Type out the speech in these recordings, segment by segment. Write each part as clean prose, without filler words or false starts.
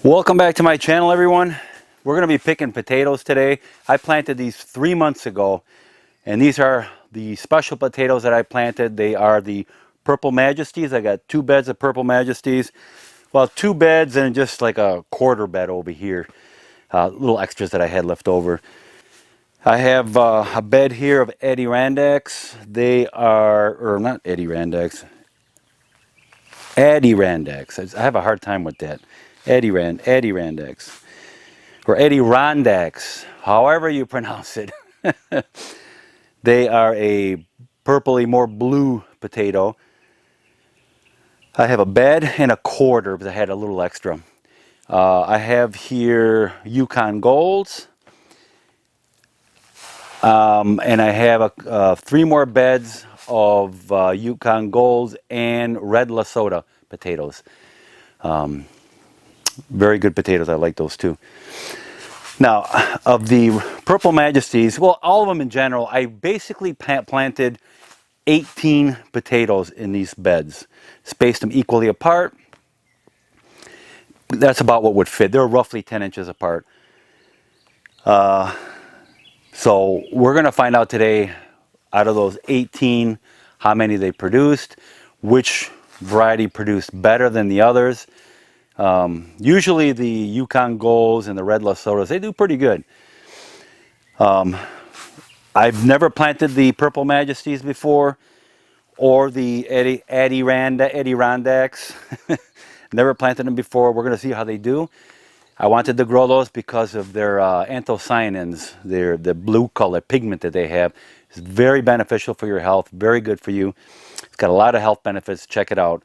Welcome back to my channel, everyone. We're going to be picking potatoes today. I planted these 3 months ago, and these are the special potatoes that I planted. They are the Purple Majesties. I got 2 beds of Purple Majesties. Well, 2 beds and just like a quarter bed over here. Little extras that I had left over. I have a bed here of Adirondacks. They are, or not Adirondacks, Adirondacks. I have a hard time with that. Adirondacks. Or Adirondacks, however you pronounce it. They are a purpley, more blue potato. I have a bed and a quarter because I had a little extra. I have here Yukon Golds. And I have 3 more beds of Yukon Golds and red Lesotho potatoes. Very good potatoes. I like those too. Now, of the Purple Majesties, well, all of them in general, I basically planted 18 potatoes in these beds. Spaced them equally apart. That's about what would fit. They're roughly 10 inches apart. So we're going to find out today, out of those 18, how many they produced, which variety produced better than the others. Usually the Yukon Golds and the red Lesothos, they do pretty good. I've never planted the Purple Majesties before, or the Adirondacks. Never planted them before. We're going to see how they do. I wanted to grow those because of their anthocyanins, the blue color pigment that they have. It's very beneficial for your health, very good for you. It's got a lot of health benefits. Check it out.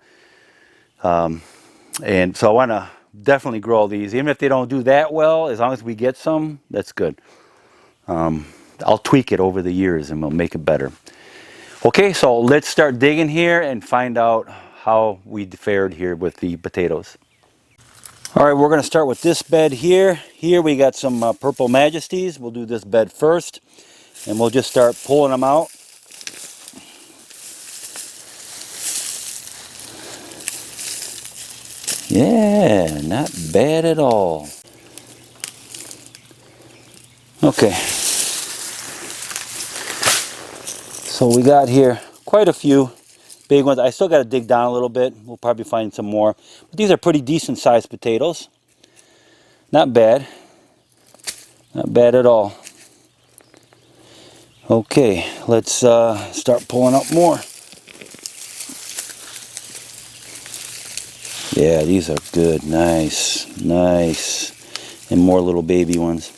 And so I want to definitely grow these. Even if they don't do that well, as long as we get some, that's good. I'll tweak it over the years and we'll make it better. Okay, so let's start digging here and find out how we fared here with the potatoes. All right, we're going to start with this bed here. Here we got some Purple Majesties. We'll do this bed first, and we'll just start pulling them out. Yeah, not bad at all. Okay. So we got here quite a few big ones. I still got to dig down a little bit. We'll probably find some more. But these are pretty decent sized potatoes. Not bad. Not bad at all. Okay, let's start pulling up more. Yeah, these are good. Nice. Nice. And more little baby ones.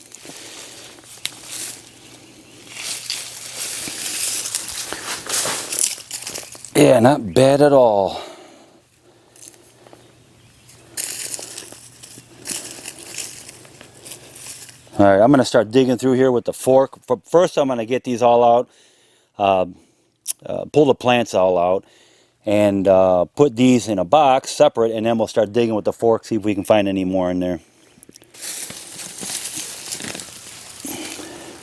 Yeah, not bad at all. All right, I'm going to start digging through here with the fork. First, I'm going to get these all out, pull the plants all out, and put these in a box separate, and then we'll start digging with the fork, see if we can find any more in there.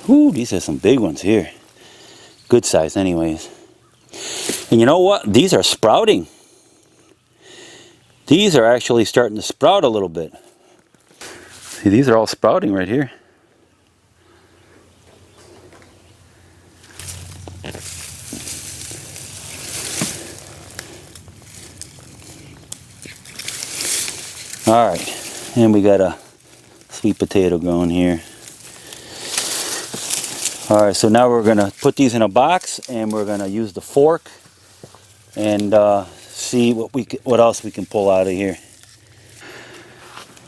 Ooh, these are some big ones here. Good size anyways. And you know what? These are sprouting. These are actually starting to sprout a little bit. See, these are all sprouting right here. All right, and we got a sweet potato growing here. All right, so now we're gonna put these in a box, and we're gonna use the fork and see what else we can pull out of here.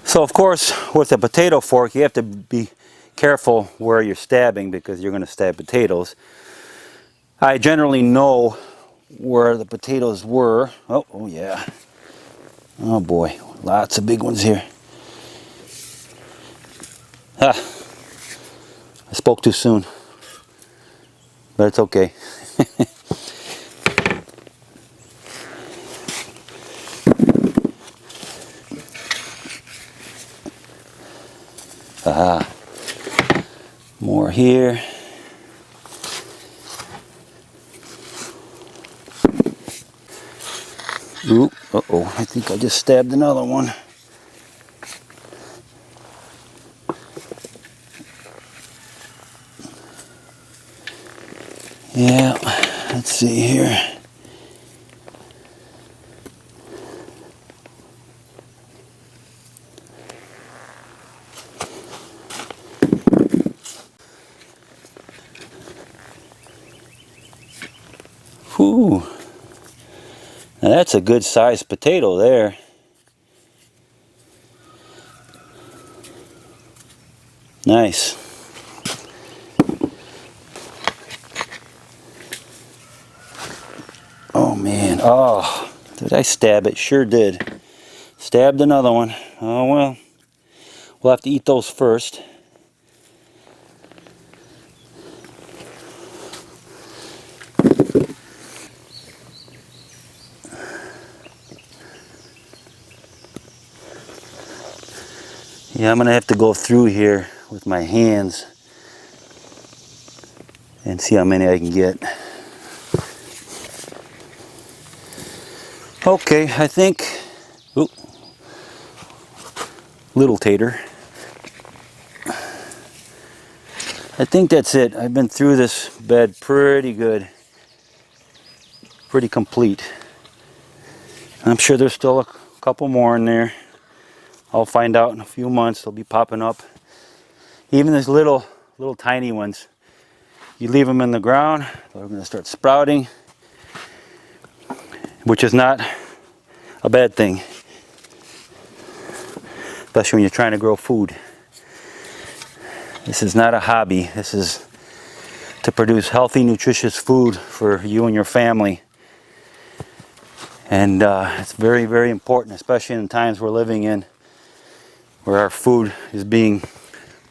So of course, with a potato fork, you have to be careful where you're stabbing because you're gonna stab potatoes. I generally know where the potatoes were. Oh yeah. Oh boy, lots of big ones here. Ah, I spoke too soon, but it's okay. Aha, more here. Oop, uh-oh, I think I just stabbed another one. Let's see here. Whew. Now that's a good sized potato there. Nice. Oh man, oh, did I stab it? Sure did. Stabbed another one. Oh well, we'll have to eat those first. Yeah, I'm gonna have to go through here with my hands and see how many I can get. Okay, I think, ooh, little tater. I think that's it. I've been through this bed pretty good, pretty complete. I'm sure there's still a couple more in there. I'll find out in a few months. They'll be popping up. Even these little tiny ones, you leave them in the ground, they're going to start sprouting, which is not a bad thing, especially when you're trying to grow food. This is not a hobby. This is to produce healthy, nutritious food for you and your family. And it's very, very important, especially in the times we're living in, where our food is being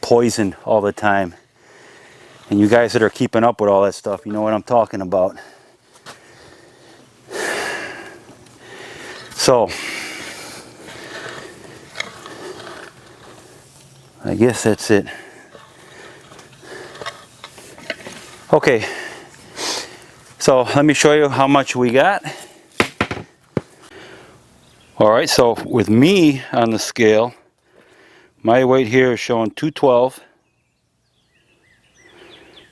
poisoned all the time. And you guys that are keeping up with all that stuff, you know what I'm talking about. So, I guess that's it. Okay, so let me show you how much we got. Alright, so with me on the scale, my weight here is showing 212.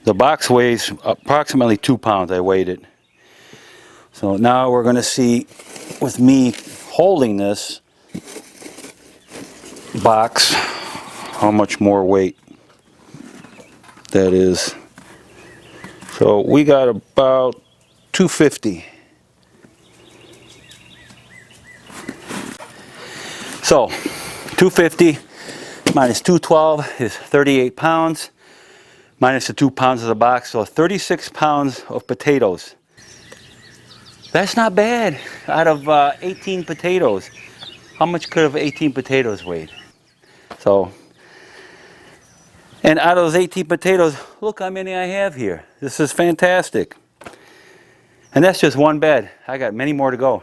The box weighs approximately 2 pounds. I weighed it. So now we're going to see, with me holding this box, how much more weight that is. So we got about 250. So 250 minus 212 is 38 pounds. Minus the 2 pounds of the box, so 36 pounds of potatoes. That's not bad out of 18 potatoes. How much could have 18 potatoes weighed? So, and out of those 18 potatoes, look how many I have here. This is fantastic. And that's just one bed. I got many more to go.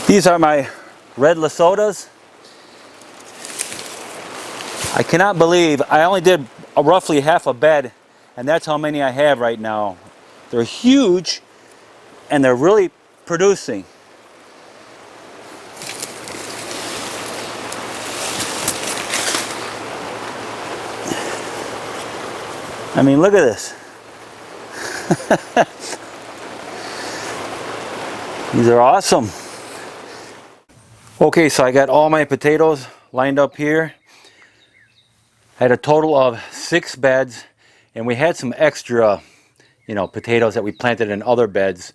These are my red Lesotas. I cannot believe I only did roughly half a bed, and that's how many I have right now. They're huge, and they're really producing. I mean, look at this. These are awesome. Okay, so I got all my potatoes lined up here. I had a total of 6 beds, and we had some extra, potatoes that we planted in other beds.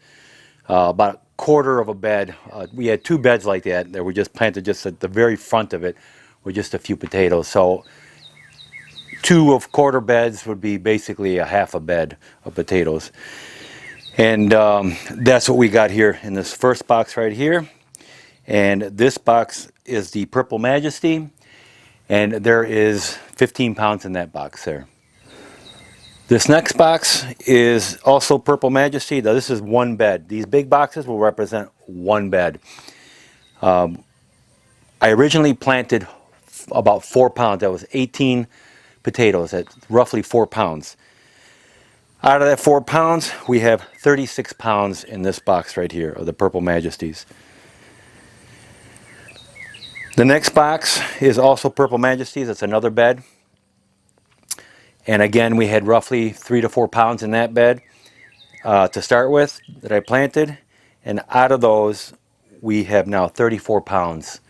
About a quarter of a bed. We had 2 beds like that were just planted just at the very front of it with just a few potatoes. So 2 of quarter beds would be basically a half a bed of potatoes. And that's what we got here in this first box right here. And this box is the Purple Majesty. And there is 15 pounds in that box there. This next box is also Purple Majesty. Now this is 1 bed. These big boxes will represent 1 bed. I originally planted about 4 pounds. That was 18 potatoes at roughly 4 pounds. Out of that 4 pounds, we have 36 pounds in this box right here of the Purple Majesties. The next box is also Purple Majesties. It's another bed. And again, we had roughly 3 to 4 pounds in that bed to start with that I planted. And out of those, we have now 34 pounds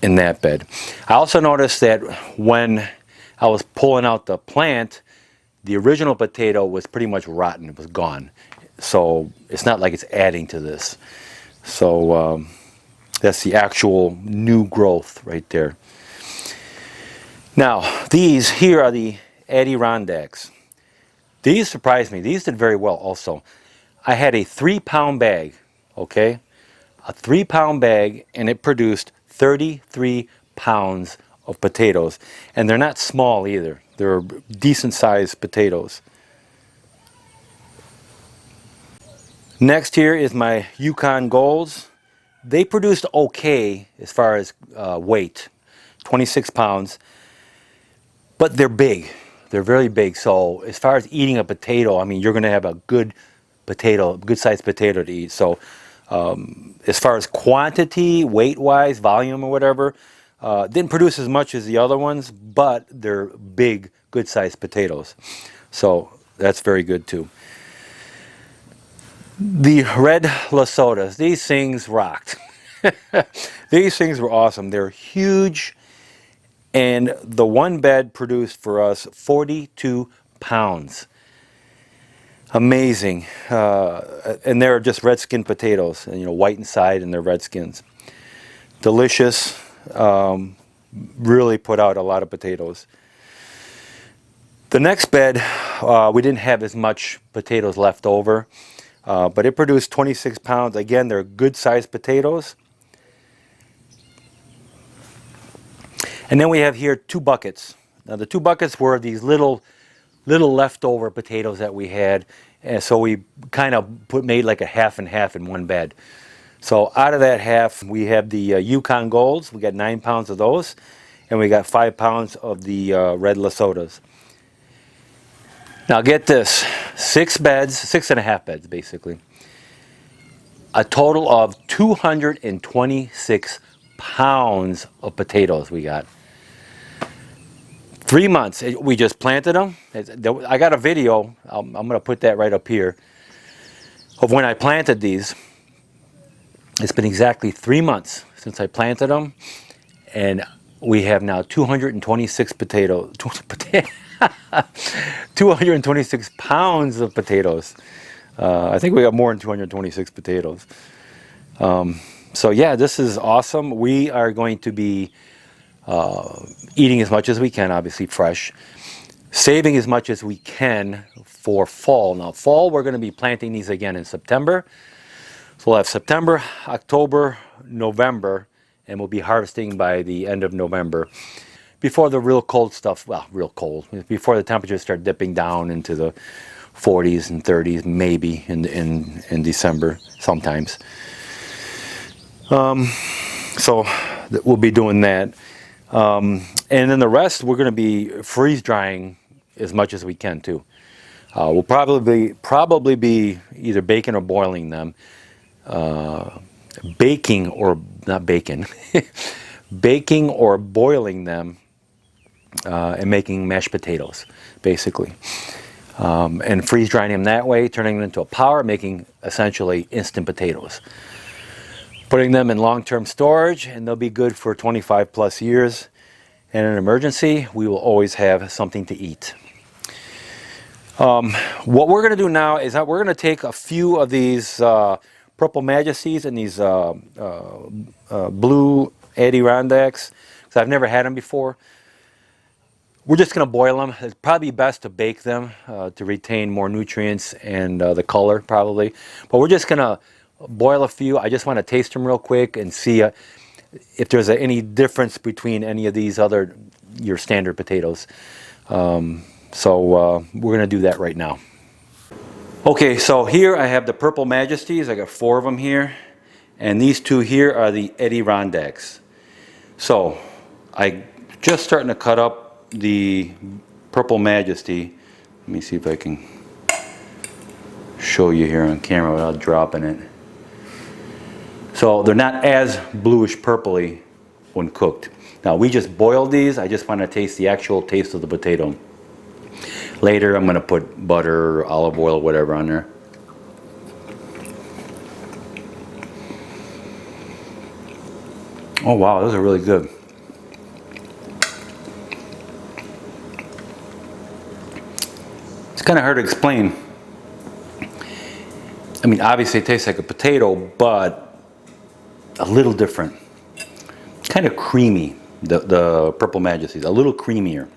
in that bed. I also noticed that when I was pulling out the plant, the original potato was pretty much rotten. It was gone. So it's not like it's adding to this. So that's the actual new growth right there. Now, these here are the Adirondacks. These surprised me. These did very well also. I had a 3-pound bag, okay? A 3-pound bag, and it produced 33 pounds of potatoes. And they're not small either. They're decent sized potatoes. Next here is my Yukon Golds. They produced okay as far as weight, 26 pounds, but they're big. They're very big. So as far as eating a potato, I mean, you're going to have a good potato, good sized potato to eat. So as far as quantity, weight-wise, volume or whatever, didn't produce as much as the other ones, but they're big, good-sized potatoes. So that's very good too. The red Lesotas, these things rocked. These things were awesome. They're huge, and the one bed produced for us 42 pounds. Amazing. And they're just red skin potatoes, and, you know, white inside, and they're red skins. Delicious. Really put out a lot of potatoes. The next bed, we didn't have as much potatoes left over, but it produced 26 pounds. Again, they're good sized potatoes. And then we have here 2 buckets. Now the 2 buckets were these little leftover potatoes that we had, and so we kind of made like a half and half in one bed. So out of that half, we have the Yukon Golds. We got 9 pounds of those, and we got 5 pounds of the red Lesotas. Now get this, 6 beds, 6.5 beds basically. A total of 226 pounds of potatoes we got. 3 months. We just planted them. I got a video, I'm going to put that right up here, of when I planted these. It's been exactly 3 months since I planted them, and we have now 226 potatoes. 226 pounds of potatoes. I think we got more than 226 potatoes. So yeah, this is awesome. We are going to be eating as much as we can, obviously fresh, saving as much as we can for fall. Now fall, we're going to be planting these again in September. So we'll have September, October, November, and we'll be harvesting by the end of November. Before the real cold stuff, well, real cold, before the temperatures start dipping down into the 40s and 30s, maybe in December sometimes. So we'll be doing that. And then the rest, we're going to be freeze drying as much as we can too. We'll probably be either baking or boiling them. Baking or not bacon, baking or boiling them, and making mashed potatoes, basically. And freeze drying them that way, turning them into a powder, making essentially instant potatoes. Putting them in long-term storage, and they'll be good for 25 plus years. And in an emergency, we will always have something to eat. What we're going to do now is that we're going to take a few of these Purple Majesties and these blue Adirondacks, because I've never had them before. We're just going to boil them. It's probably best to bake them to retain more nutrients and the color, probably. But we're just going to boil a few. I just want to taste them real quick and see if there's any difference between any of these other, your standard potatoes. So we're going to do that right now. Okay, so here I have the Purple Majesties. I got 4 of them here. And these 2 here are the Adirondacks. So I just starting to cut up the Purple Majesty. Let me see if I can show you here on camera without dropping it. So they're not as bluish purpley when cooked. Now we just boiled these. I just want to taste the actual taste of the potato. Later I'm going to put butter, olive oil, whatever on there. Oh wow, those are really good. It's kind of hard to explain. I mean, obviously it tastes like a potato, but a little different. Kind of creamy, the Purple Majesties, a little creamier.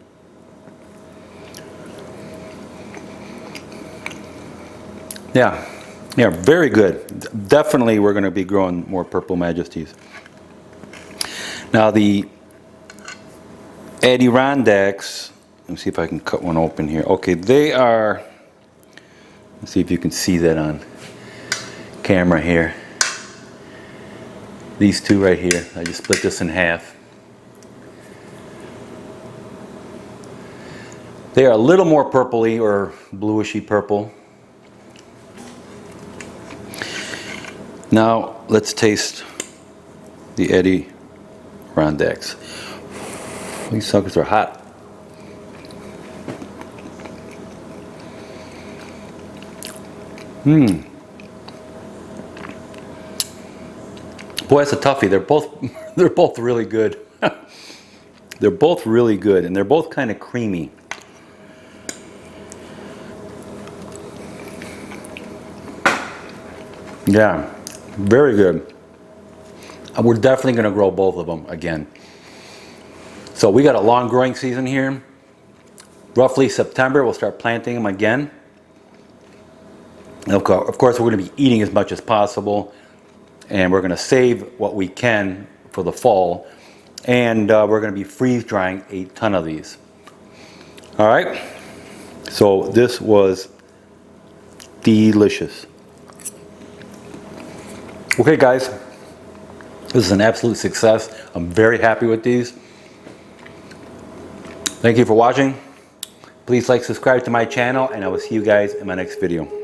Yeah, very good. Definitely we're going to be growing more Purple Majesties. Now the Adirondacks, let me see if I can cut one open here. Okay, they are, let's see if you can see that on camera here. These two right here, I just split this in half. They are a little more purpley or bluishy purple. Now let's taste the Adirondacks. These suckers are hot. Boy, that's a toughie. They're both really good. They're both really good, and they're both kind of creamy. Yeah, very good. We're definitely going to grow both of them again. So we got a long growing season here. Roughly September, we'll start planting them again. Of course, we're going to be eating as much as possible, and we're going to save what we can for the fall, and we're going to be freeze drying a ton of these. All right, so this was delicious. Okay guys, this is an absolute success. I'm very happy with these. Thank you for watching. Please like, subscribe to my channel, and I will see you guys in my next video.